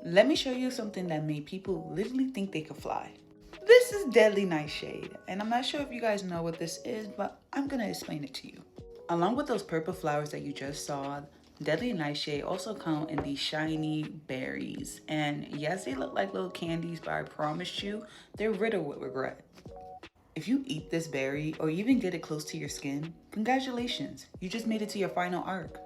Let me show you something that made people literally think they could fly. This is Deadly Nightshade, and I'm not sure if you guys know what this is, but I'm gonna explain it to you. Along with those purple flowers that you just saw, Deadly Nightshade also come in these shiny berries. And yes, they look like little candies, but I promise you, they're riddled with regret. If you eat this berry or even get it close to your skin, congratulations, you just made it to your final arc.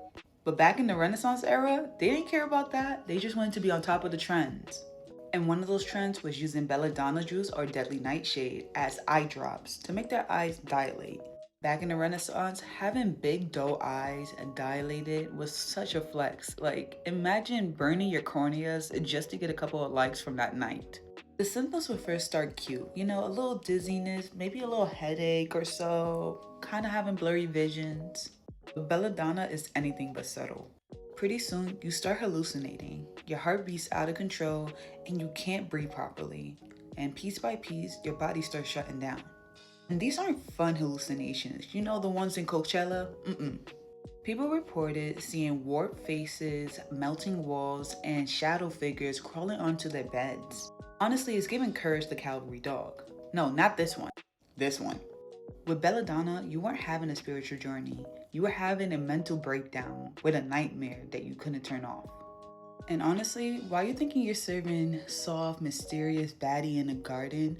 But back in the Renaissance era, they didn't care about that, they just wanted to be on top of the trends. And one of those trends was using belladonna juice or deadly nightshade as eye drops to make their eyes dilate. Back in the Renaissance, having big doe eyes and dilated was such a flex. Like, imagine burning your corneas just to get a couple of likes from that night. The symptoms would first start cute, a little dizziness, maybe a little headache or so, kind of having blurry visions. But belladonna is anything but subtle. Pretty soon, you start hallucinating, your heart beats out of control, and you can't breathe properly. And piece by piece, your body starts shutting down. And these aren't fun hallucinations, the ones in Coachella? People reported seeing warped faces, melting walls, and shadow figures crawling onto their beds. Honestly, it's giving Courage the Cowardly Dog. No, not this one. This one. With belladonna, you weren't having a spiritual journey. You were having a mental breakdown with a nightmare that you couldn't turn off. And honestly, while you're thinking you're serving soft, mysterious baddie in a garden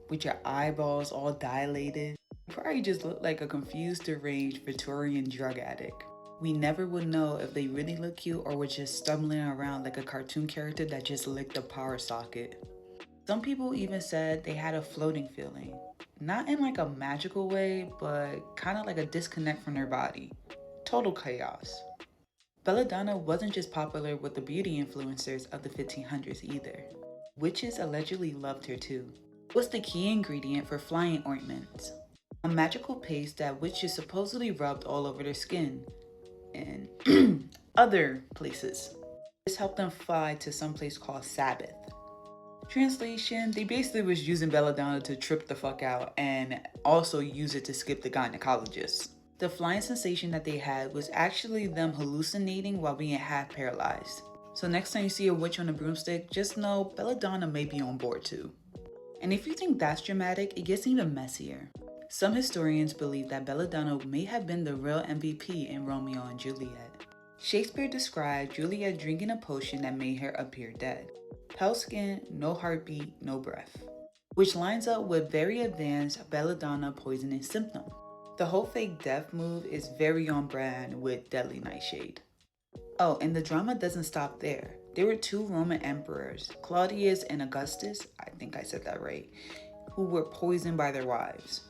with your eyeballs all dilated, you probably just look like a confused, deranged Victorian drug addict. We never would know if they really look cute or were just stumbling around like a cartoon character that just licked a power socket. Some people even said they had a floating feeling. Not in like a magical way, but kind of like a disconnect from their body. Total chaos. Belladonna wasn't just popular with the beauty influencers of the 1500s either. Witches allegedly loved her too. It was the key ingredient for flying ointments. A magical paste that witches supposedly rubbed all over their skin and other places. This helped them fly to some place called Sabbath. Translation, they basically was using belladonna to trip the fuck out and also use it to skip the gynecologist. The flying sensation that they had was actually them hallucinating while being half paralyzed. So next time you see a witch on a broomstick, just know belladonna may be on board too. And if you think that's dramatic, it gets even messier. Some historians believe that belladonna may have been the real MVP in Romeo and Juliet. Shakespeare described Juliet drinking a potion that made her appear dead. Pale skin, no heartbeat, no breath. Which lines up with very advanced belladonna poisoning symptom. The whole fake death move is very on brand with Deadly Nightshade. Oh, and the drama doesn't stop there. There were two Roman emperors, Claudius and Augustus, I think I said that right, who were poisoned by their wives.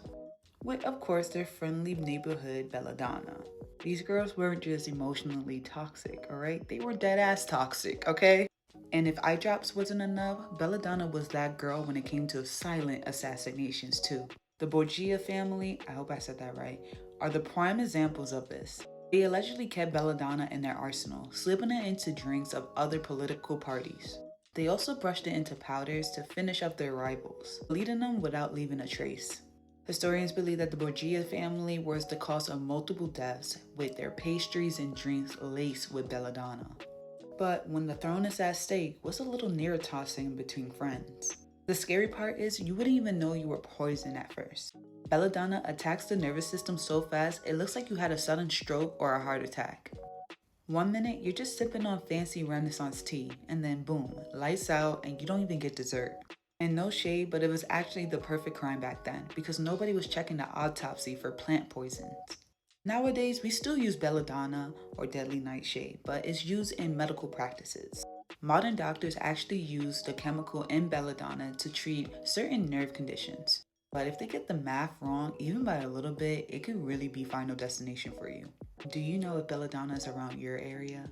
With, of course, their friendly neighborhood belladonna. These girls weren't just emotionally toxic, alright? They were dead ass toxic, okay? And if eye drops wasn't enough, belladonna was that girl when it came to silent assassinations too. The Borgia family, I hope I said that right, are the prime examples of this. They allegedly kept belladonna in their arsenal, slipping it into drinks of other political parties. They also brushed it into powders to finish up their rivals, leading them without leaving a trace. Historians believe that the Borgia family was the cause of multiple deaths, with their pastries and drinks laced with belladonna. But when the throne is at stake, what's a little near tossing between friends? The scary part is you wouldn't even know you were poisoned at first. Belladonna attacks the nervous system so fast it looks like you had a sudden stroke or a heart attack. One minute you're just sipping on fancy Renaissance tea, and then boom, lights out and you don't even get dessert. And no shade, but it was actually the perfect crime back then because nobody was checking the autopsy for plant poisons. Nowadays, we still use belladonna or deadly nightshade, but it's used in medical practices. Modern doctors actually use the chemical in belladonna to treat certain nerve conditions. But if they get the math wrong, even by a little bit, it could really be Final Destination for you. Do you know if belladonna is around your area?